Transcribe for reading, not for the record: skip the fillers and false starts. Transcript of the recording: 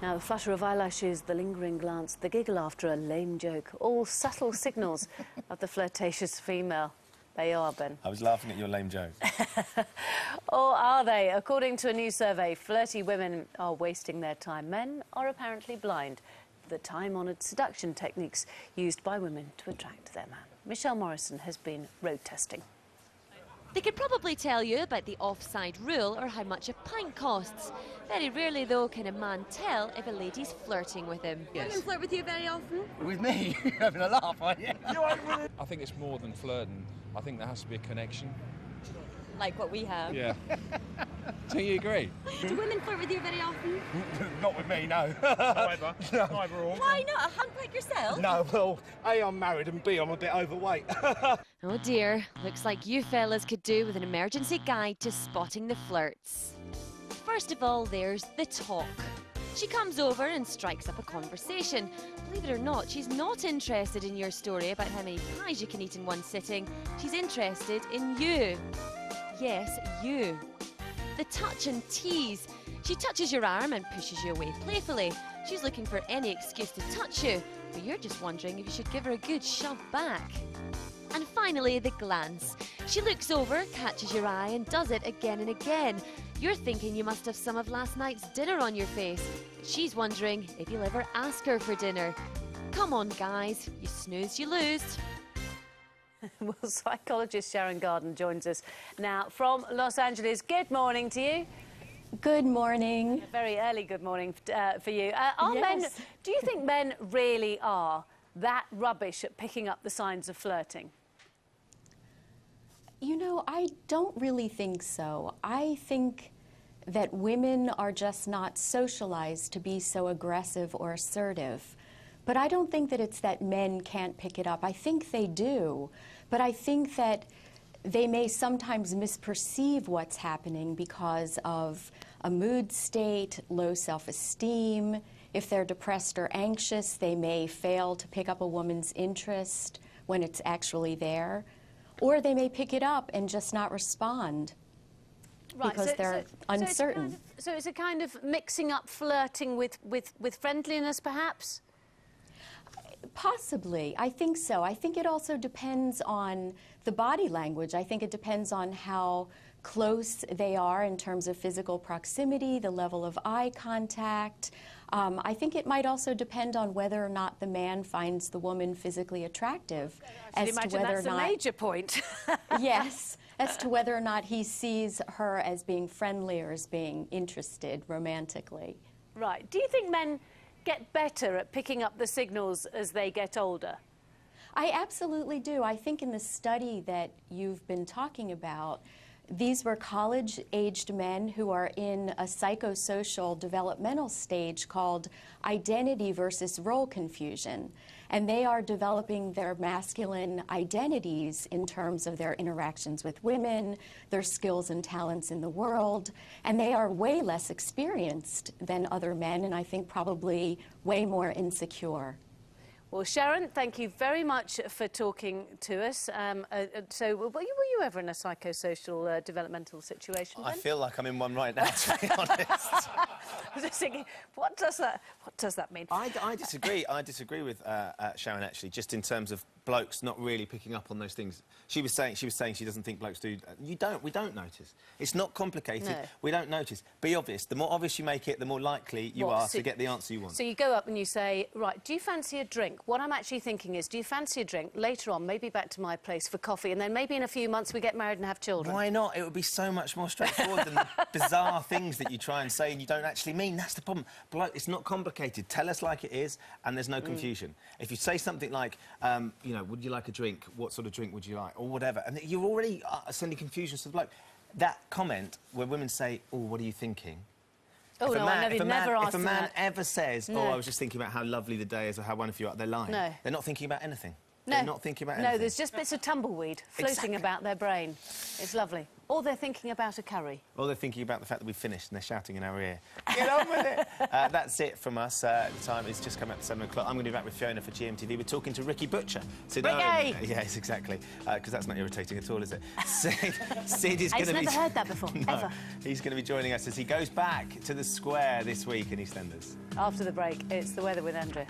Now, the flutter of eyelashes, the lingering glance, the giggle after a lame joke, all subtle signals of the flirtatious female. They are, Ben. I was laughing at your lame joke. Or are they? According to a new survey, flirty women are wasting their time. Men are apparently blind to the time-honoured seduction techniques used by women to attract their man. Michelle Morrison has been road testing. They could probably tell you about the offside rule or how much a pint costs. Very rarely, though, can a man tell if a lady's flirting with him. Yes. Women flirt with you very often? With me? You're having a laugh, aren't you? I think it's more than flirting. I think there has to be a connection. Like what we have. Yeah. Do you agree? Do women flirt with you very often? Not with me, no. Neither. No. Neither all. Why not? A hunt like yourself? No, well, A, I'm married, and B, I'm a bit overweight. Oh dear, looks like you fellas could do with an emergency guide to spotting the flirts. First of all, there's the talk. She comes over and strikes up a conversation. Believe it or not, she's not interested in your story about how many pies you can eat in one sitting. She's interested in you. Yes, you. The touch and tease. She touches your arm and pushes you away playfully. She's looking for any excuse to touch you, but you're just wondering if you should give her a good shove back. And finally, the glance. She looks over, catches your eye and does it again and again. You're thinking you must have some of last night's dinner on your face, but she's wondering if you'll ever ask her for dinner. Come on, guys. You snooze, you lose. Well, psychologist Sharon joins us now from Los Angeles. Good morning to you. Good morning. A very early good morning for you. Yes. Do you think men really are that rubbish at picking up the signs of flirting? You know, I don't really think so. I think that women are just not socialized to be so aggressive or assertive. But I don't think that it's that men can't pick it up. I think they do. But I think that they may sometimes misperceive what's happening because of a mood state, low self-esteem. If they're depressed or anxious, they may fail to pick up a woman's interest when it's actually there. Or they may pick it up and just not respond because they're uncertain. So it's a kind of mixing up flirting with friendliness, perhaps? Possibly. I think so. I think it also depends on the body language. I think it depends on how close they are in terms of physical proximity, the level of eye contact. I think it might also depend on whether or not the man finds the woman physically attractive. As to whether that's a major point. Yes, as to whether or not he sees her as being friendly or as being interested romantically. Right. Do you think men get better at picking up the signals as they get older? I absolutely do. I think in the study that you've been talking about, these were college-aged men who are in a psychosocial developmental stage called identity versus role confusion. And they are developing their masculine identities in terms of their interactions with women, their skills and talents in the world. And they are way less experienced than other men, and I think probably way more insecure. Well, Sharon, thank you very much for talking to us. So, were you ever in a psychosocial developmental situation, Ben? I feel like I'm in one right now, to be honest. I was just thinking, what does that mean? I disagree. I disagree with Sharon, actually, just in terms of blokes not really picking up on those things. She was saying she doesn't think blokes do. We don't notice. It's not complicated. No. We don't notice. Be obvious. The more obvious you make it, the more likely you are to get the answer you want. So you go up and you say, right, do you fancy a drink? What I'm actually thinking is, do you fancy a drink? Later on, maybe back to my place for coffee, and then maybe in a few months we get married and have children. Why not? It would be so much more straightforward than the bizarre things that you try and say and you don't actually mean. That's the problem. Bloke, it's not complicated. Tell us like it is, and there's no confusion. If you say something like, you know, would you like a drink? What sort of drink would you like? Or whatever, and you're already sending confusion to the bloke. That comment where women say, oh, what are you thinking? Oh, no, I never asked If a man ever says, oh, I was just thinking about how lovely the day is or how wonderful you are, they're lying. No. They're not thinking about anything. They're not thinking about No, anything. there's just bits of tumbleweed floating Exactly. about their brain. It's lovely. Or they're thinking about a curry. Or they're thinking about the fact that we've finished and they're shouting in our ear. Get on with it! That's it from us. The time is just come up to 7 o'clock. I'm going to be back with Fiona for GMTV. We're talking to Ricky Butcher. Sid Ricky! Owen. Yes, exactly. Because that's not irritating at all, is it? Sid is going to be... I've never heard that before, No. ever. He's going to be joining us as he goes back to the square this week in EastEnders. After the break, it's the weather with Andrea.